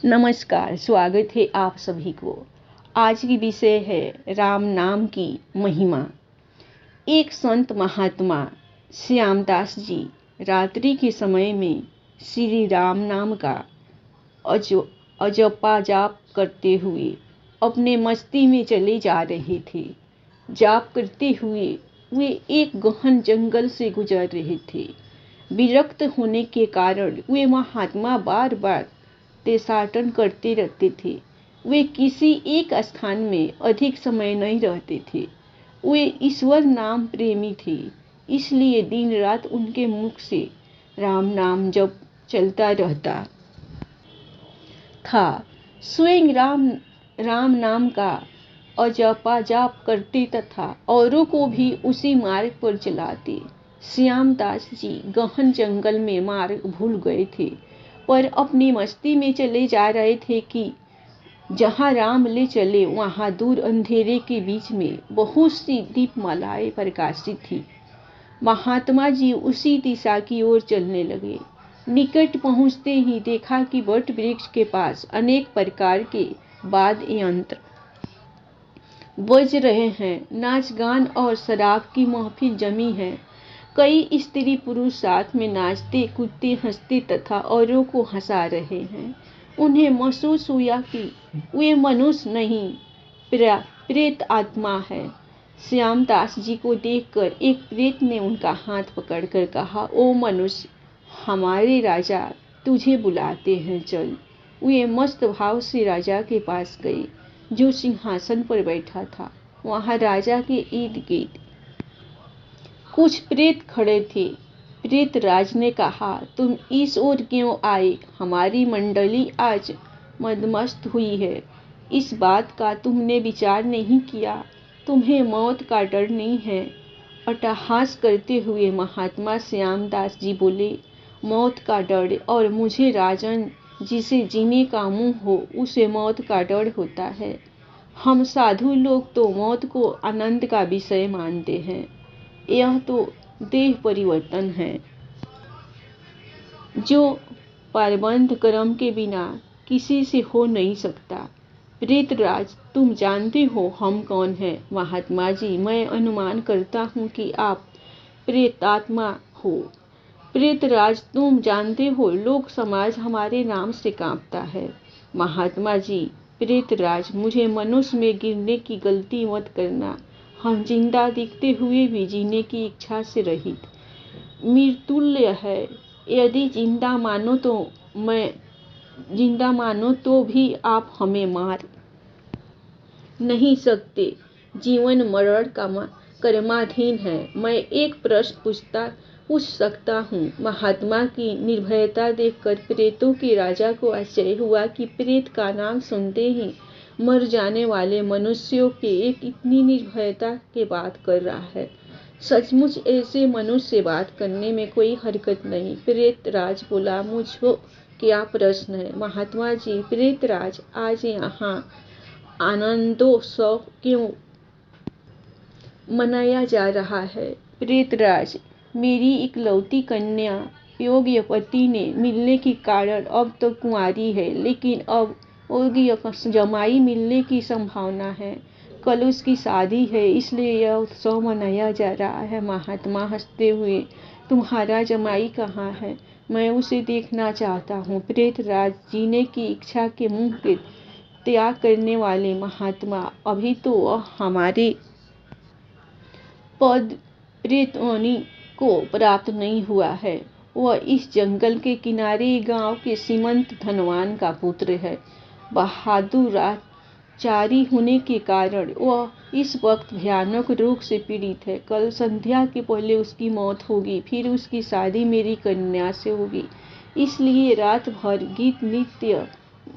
नमस्कार, स्वागत है आप सभी को। आज की विषय है राम नाम की महिमा। एक संत महात्मा श्यामदास जी रात्रि के समय में श्री राम नाम का अजपा जाप करते हुए अपने मस्ती में चले जा रहे थे। जाप करते हुए वे एक गहन जंगल से गुजर रहे थे। विरक्त होने के कारण वे महात्मा बार बार देशाटन करते रहते थे। वे किसी एक स्थान में अधिक समय नहीं रहते थे। वे ईश्वर नाम प्रेमी थे, इसलिए दिन रात उनके मुख से राम नाम जप चलता रहता था। स्वयं राम नाम का अजपा जाप करते तथा औरों को भी उसी मार्ग पर चलाते। श्यामदास जी गहन जंगल में मार्ग भूल गए थे, पर अपनी मस्ती में चले जा रहे थे कि जहाँ राम ले चले वहाँ दूर अंधेरे के बीच में बहुत सी दीपमालाएं प्रकाशित थी। महात्मा जी उसी दिशा की ओर चलने लगे। निकट पहुँचते ही देखा कि वट वृक्ष के पास अनेक प्रकार के वाद्य यंत्र बज रहे हैं। नाच गान और शराब की महफिल जमी है। कई स्त्री पुरुष साथ में नाचते कूदते हंसते तथा औरों को हंसा रहे हैं। उन्हें महसूस हुआ कि वे मनुष्य नहीं, प्रेत आत्मा है। श्यामदास जी को देखकर एक प्रेत ने उनका हाथ पकड़कर कहा, ओ मनुष्य, हमारे राजा तुझे बुलाते हैं, चल। वे मस्त भाव से राजा के पास गए, जो सिंहासन पर बैठा था। वहां राजा के इर्द गिर्द कुछ प्रेत खड़े थे। प्रेत राज ने कहा, तुम इस ओर क्यों आए? हमारी मंडली आज मदमस्त हुई है। इस बात का तुमने विचार नहीं किया? तुम्हें मौत का डर नहीं है? अट्टहास करते हुए महात्मा श्यामदास जी बोले, मौत का डर? और मुझे राजन, जिसे जीने का मुंह हो उसे मौत का डर होता है। हम साधु लोग तो मौत को आनंद का विषय मानते हैं। यह तो देह परिवर्तन है, जो प्रारब्ध कर्म के बिना किसी से हो नहीं सकता। प्रेतराज, तुम जानते हो हम कौन हैं? महात्मा जी, मैं अनुमान करता हूँ कि आप प्रेतात्मा हो। प्रेतराज, तुम जानते हो लोक समाज हमारे नाम से कांपता है। महात्मा जी, प्रेतराज, मुझे मनुष्य में गिरने की गलती मत करना। हम जिंदा दिखते हुए भी जीने की इच्छा से रहित मृत्युल्य है। यदि जिंदा मानो तो भी आप हमें मार नहीं सकते। जीवन मरण का कर्माधीन है। मैं एक प्रश्न पूछ सकता हूँ? महात्मा की निर्भयता देखकर प्रेतों के राजा को आश्चर्य हुआ कि प्रेत का नाम सुनते ही मर जाने वाले मनुष्यों के एक इतनी निर्भयता के बात कर रहा है। सचमुच ऐसे मनुष्य से बात करने में कोई हरकत नहीं। प्रेतराज बोला, मुझको क्या प्रश्न है? महात्मा जी, प्रेतराज, आज यहाँ आनंदोत्सव क्यों मनाया जा रहा है? प्रेतराज, मेरी इकलौती कन्या योग्य पति ने मिलने के कारण अब तो कुंवारी है, लेकिन अब योग्य जमाई मिलने की संभावना है। कल उसकी शादी है, इसलिए यह उत्सव मनाया जा रहा है। महात्मा हंसते हुए, तुम्हारा जमाई कहाँ है? मैं उसे देखना चाहता हूँ। प्रेतराज, जीने की इच्छा के मुंह के त्याग करने वाले महात्मा, अभी तो वह हमारे पद प्रेतोनी को प्राप्त नहीं हुआ है। वह इस जंगल के किनारे गांव के सीमंत धनवान का पुत्र है। बहादुर राजचारी होने के कारण वह इस वक्त भयानक रोग से पीड़ित है। कल संध्या के पहले उसकी मौत होगी, फिर उसकी शादी मेरी कन्या से होगी। इसलिए रात भर गीत नृत्य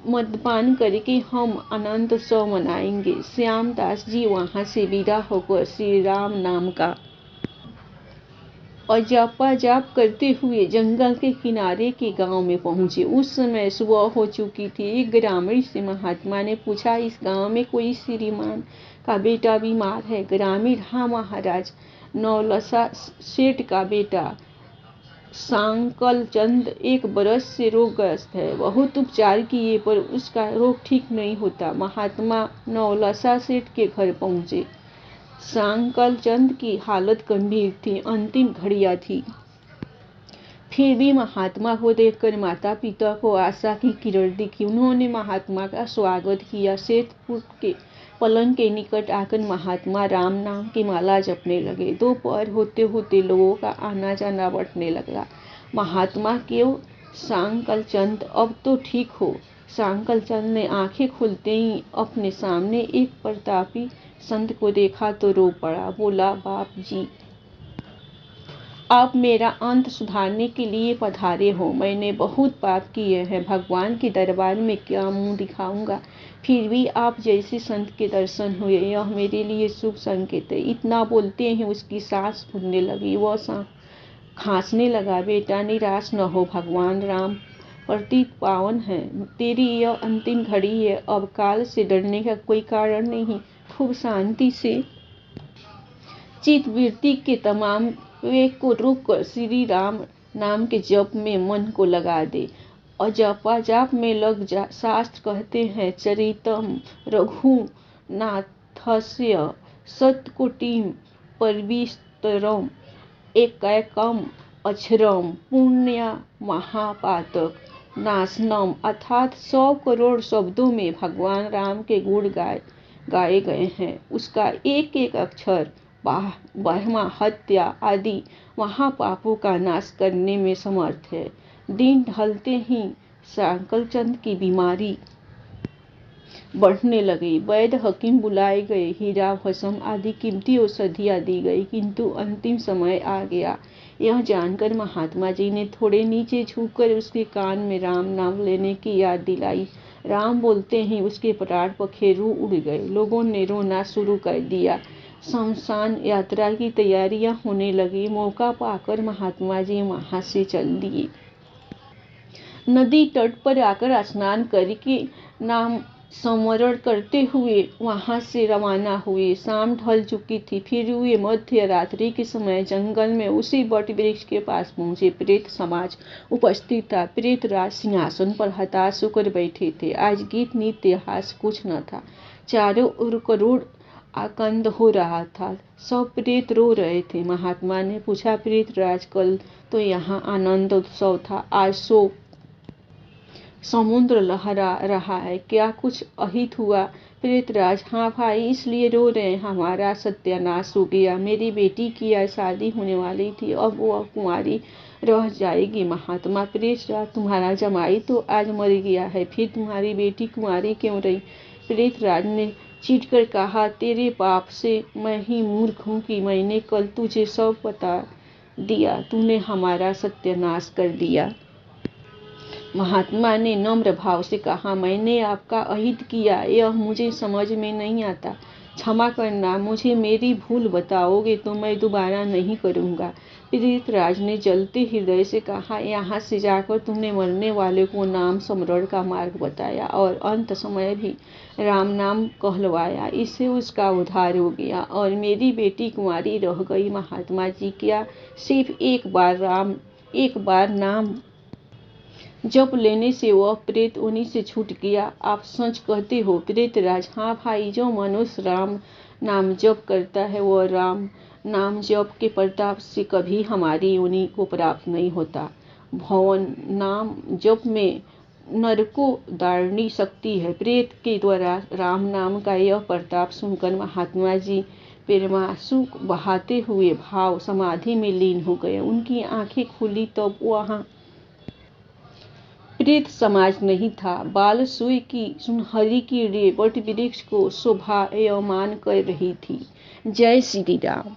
मद्यपान करके हम आनंदोत्सव मनाएंगे। श्यामदास जी वहां से विदा होकर श्री राम नाम का अजपा जाप करते हुए जंगल के किनारे के गांव में पहुंचे। उस समय सुबह हो चुकी थी। एक ग्रामीण से महात्मा ने पूछा, इस गांव में कोई श्रीमान का बेटा बीमार है? ग्रामीण, हाँ महाराज, नौलसा सेठ का बेटा सांकल चंद 1 बरस से रोगग्रस्त है। बहुत उपचार किए पर उसका रोग ठीक नहीं होता। महात्मा नौलसा सेठ के घर पहुंचे। सांकल चंद की हालत गंभीर थी, अंतिम घड़ियां थी। फिर भी महात्मा को देखकर माता पिता को आशा की किरण दिखी। उन्होंने महात्मा का स्वागत किया। सेठ के पलंग के निकट आकर महात्मा राम नाम की माला जपने लगे। दोपहर होते होते लोगों का आना जाना बढ़ने लगा। महात्मा क्यों सांकल चंद, अब तो ठीक हो। सांकल चंद ने आंखें खुलते ही अपने सामने एक प्रतापी संत को देखा तो रो पड़ा। बोला, बाप जी, आप मेरा अंत सुधारने के लिए पधारे हो। मैंने बहुत पाप किए हैं, भगवान के दरबार में क्या मुंह दिखाऊंगा। फिर भी आप जैसे संत के दर्शन हुए, यह मेरे लिए शुभ संकेत है। इतना बोलते ही उसकी सांस फूलने लगी। वह खांसने लगा। बेटा, निराश न हो, भगवान राम प्रतीत पावन है। तेरी यह अंतिम घड़ी है, अब काल से डरने का कोई कारण नहीं। खूब शांति से चित्तवृत्ति के तमाम विवेक को रोक कर श्री राम नाम के जप में मन को लगा दे और जपाजाप में लग जा। शास्त्र कहते हैं, चरितम रघुनाथस्य शतकोटिम परविस्तरम एकैकम अक्षरम पुण्य महापातक नाशनम। अर्थात 100 करोड़ शब्दों में भगवान राम के गुण गाए गए हैं। उसका एक एक अक्षर ब्रह्मा हत्या आदि महापापों का नाश करने में समर्थ है। दिन ढलते ही सांकल चंद की बीमारी बढ़ने लगी। वैद्य हकीम बुलाए गए, हीरा भस्म आदि कीमती औषधियां दी गई, किंतु अंतिम समय आ गया। यह जानकर महात्मा जी ने थोड़े नीचे झुककर उसके कान में राम नाम लेने की याद दिलाई। राम बोलते ही उसके प्राण पखेरु उड़ गए। लोगों ने रोना शुरू कर दिया। शमशान यात्रा की तैयारियां होने लगी। मौका पाकर महात्मा जी वहां से चल दिए। नदी तट पर आकर स्नान करके नाम स्मरण करते हुए वहां से रवाना हुए। शाम ढल चुकी थी। फिर वे मध्य रात्रि के समय जंगल में उसी वट वृक्ष के पास पहुंचे। प्रेत समाज उपस्थित था। प्रेत राज सिंहासन पर हताश होकर बैठे थे। आज गीत नृत्य हास कुछ न था। चारों ओर करुण आकंद हो रहा था। सब प्रेत रो रहे थे। महात्मा ने पूछा, प्रेत राज, कल तो यहाँ आनंद उत्सव था, आज सो समुद्र लहरा रहा है, क्या कुछ अहित हुआ? प्रेतराज, हाँ भाई, इसलिए रो रहे हैं, हमारा सत्यानाश हो गया। मेरी बेटी की आज शादी होने वाली थी, अब वह कुंवारी रह जाएगी। महात्मा, प्रेतराज, तुम्हारा जमाई तो आज मर गया है, फिर तुम्हारी बेटी कुंवारी क्यों रही? प्रेतराज ने चीढ़कर कहा, तेरे पाप से मैं ही मूर्ख हूँ कि मैंने कल तुझे सब बता दिया, तूने हमारा सत्यानाश कर दिया। महात्मा ने नम्र भाव से कहा, मैंने आपका अहित किया, यह मुझे समझ में नहीं आता, क्षमा करना। मुझे मेरी भूल बताओगे तो मैं दोबारा नहीं करूँगा। प्रेतराज ने जलते हृदय से कहा, यहाँ से जाकर तुमने मरने वाले को नाम स्मरण का मार्ग बताया और अंत समय भी राम नाम कहलवाया, इससे उसका उद्धार हो गया और मेरी बेटी कुंवारी रह गई। महात्मा जी, क्या सिर्फ एक बार नाम जप लेने से वह प्रेत उन्हीं से छूट गया? आप सच कहते हो? प्रेतराज, हाँ भाई, जो मनुष्य राम नाम जप करता है वह राम नाम जप के प्रताप से कभी हमारी योनि को प्राप्त नहीं होता। भवन नाम जप में नरकोद्धारिणी शक्ति है। प्रेत के द्वारा राम नाम का यह प्रताप सुनकर महात्मा जी प्रेमांसु बहाते हुए भाव समाधि में लीन हो गए। उनकी आंखें खुली तब वहां प्रेत समाज नहीं था। बालसूय की सुनहरी किरणें वट वृक्ष को शोभायमान कर रही थी। जय श्री राम।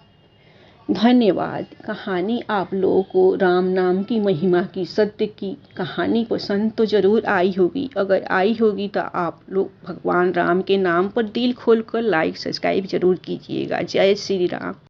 धन्यवाद। कहानी आप लोगों को राम नाम की महिमा की, सत्य की कहानी पसंद तो जरूर आई होगी। अगर आई होगी तो आप लोग भगवान राम के नाम पर दिल खोलकर लाइक सब्सक्राइब जरूर कीजिएगा। जय श्री राम।